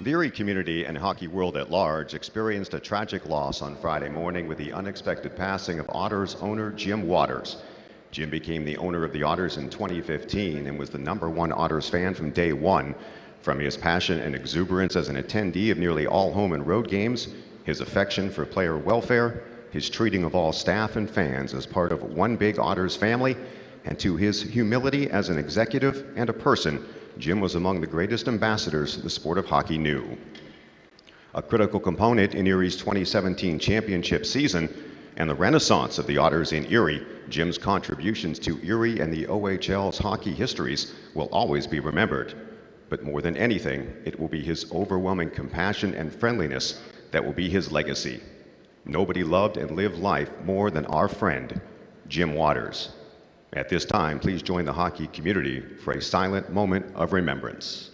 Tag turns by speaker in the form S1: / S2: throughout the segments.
S1: The Erie community and hockey world at large experienced a tragic loss on Friday morning with the unexpected passing of Otters owner Jim Waters. Jim became the owner of the Otters in 2015 and was the #1 Otters fan from day one. From his passion and exuberance as an attendee of nearly all home and road games, his affection for player welfare, his treating of all staff and fans as part of one big Otters family, and to his humility as an executive and a person, Jim was among the greatest ambassadors the sport of hockey knew. A critical component in Erie's 2017 championship season and the renaissance of the Otters in Erie, Jim's contributions to Erie and the OHL's hockey histories will always be remembered. But more than anything, it will be his overwhelming compassion and friendliness that will be his legacy. Nobody loved and lived life more than our friend, Jim Waters. At this time, please join the hockey community for a silent moment of remembrance.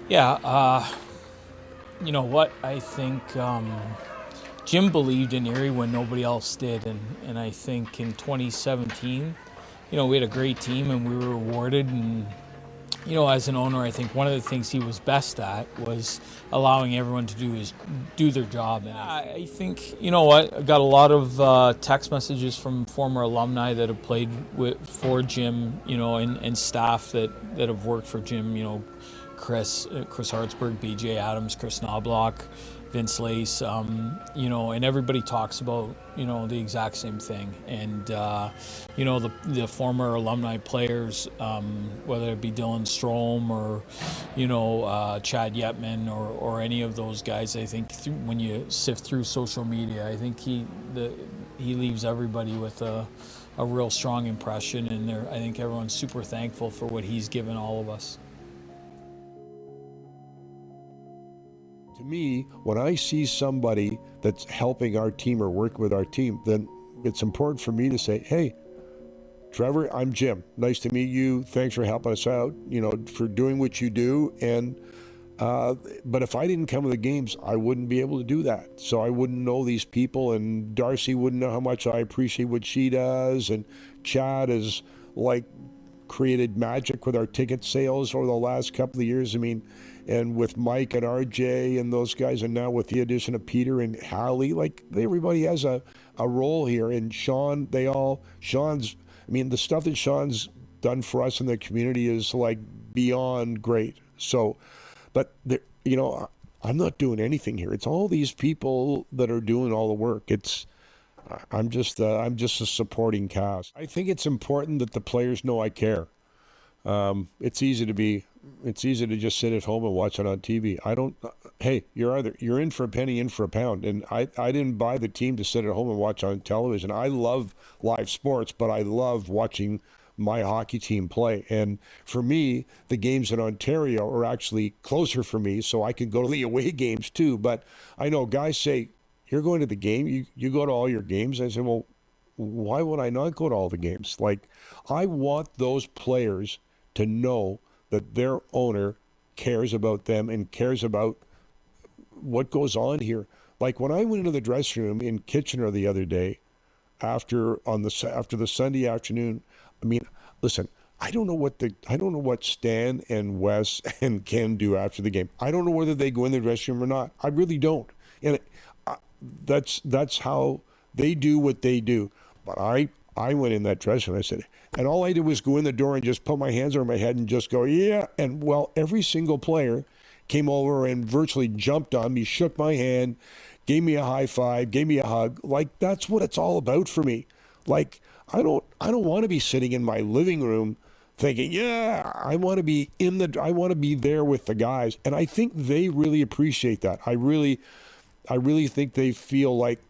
S2: Yeah, you know what? I think Jim believed in Erie when nobody else did, and I think in 2017, we had a great team and we were rewarded. And as an owner, I think one of the things he was best at was allowing everyone to do their job. And I think I got a lot of text messages from former alumni that have played for Jim, and staff that have worked for Jim. Chris Hartsburg, BJ Adams, Chris Knobloch, Vince Lace, and everybody talks about, the exact same thing. And, the former alumni players, whether it be Dylan Strome or, Chad Yetman or any of those guys, I think when you sift through social media, I think he leaves everybody with a real strong impression. And I think everyone's super thankful for what he's given all of us.
S3: To me, when I see somebody that's helping our team or working with our team, then it's important for me to say, hey, Trevor, I'm Jim. Nice to meet you. Thanks for helping us out, for doing what you do. And but if I didn't come to the games, I wouldn't be able to do that. So I wouldn't know these people, and Darcy wouldn't know how much I appreciate what she does. And Chad has created magic with our ticket sales over the last couple of years. I mean, and with Mike and RJ and those guys, and now with the addition of Peter and Hallie, everybody has a role here. And Sean's, the stuff that Sean's done for us in the community is beyond great. So, but I'm not doing anything here. It's all these people that are doing all the work. I'm just a supporting cast. I think it's important that the players know I care. It's easy to just sit at home and watch it on TV. Hey, you're in for a penny, in for a pound. And I didn't buy the team to sit at home and watch on television. I love live sports, but I love watching my hockey team play. And for me, the games in Ontario are actually closer for me, so I can go to the away games too. But I know guys say, you're going to the game, you go to all your games. I said, well, why would I not go to all the games? I want those players to know that their owner cares about them and cares about what goes on here. Like when I went into the dressing room in Kitchener the other day, after the Sunday afternoon, I mean, listen, I don't know what Stan and Wes and Ken do after the game. I don't know whether they go in the dressing room or not. I really don't. And that's how they do what they do. But I went in that dressing room, I said, and all I did was go in the door and just put my hands over my head and just go, yeah. And well, every single player came over and virtually jumped on me, shook my hand, gave me a high five, gave me a hug. Like, that's what it's all about for me. Like, I don't want to be sitting in my living room thinking, yeah, I want to be there with the guys. And I think they really appreciate that. I really think they feel like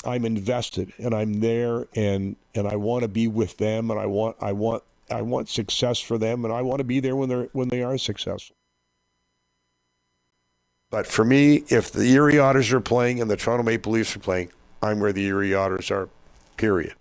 S3: I'm invested and I'm there and I want to be with them, and I want success for them, and I want to be there when they are successful. But for me, if the Erie Otters are playing and the Toronto Maple Leafs are playing, I'm where the Erie Otters are, period.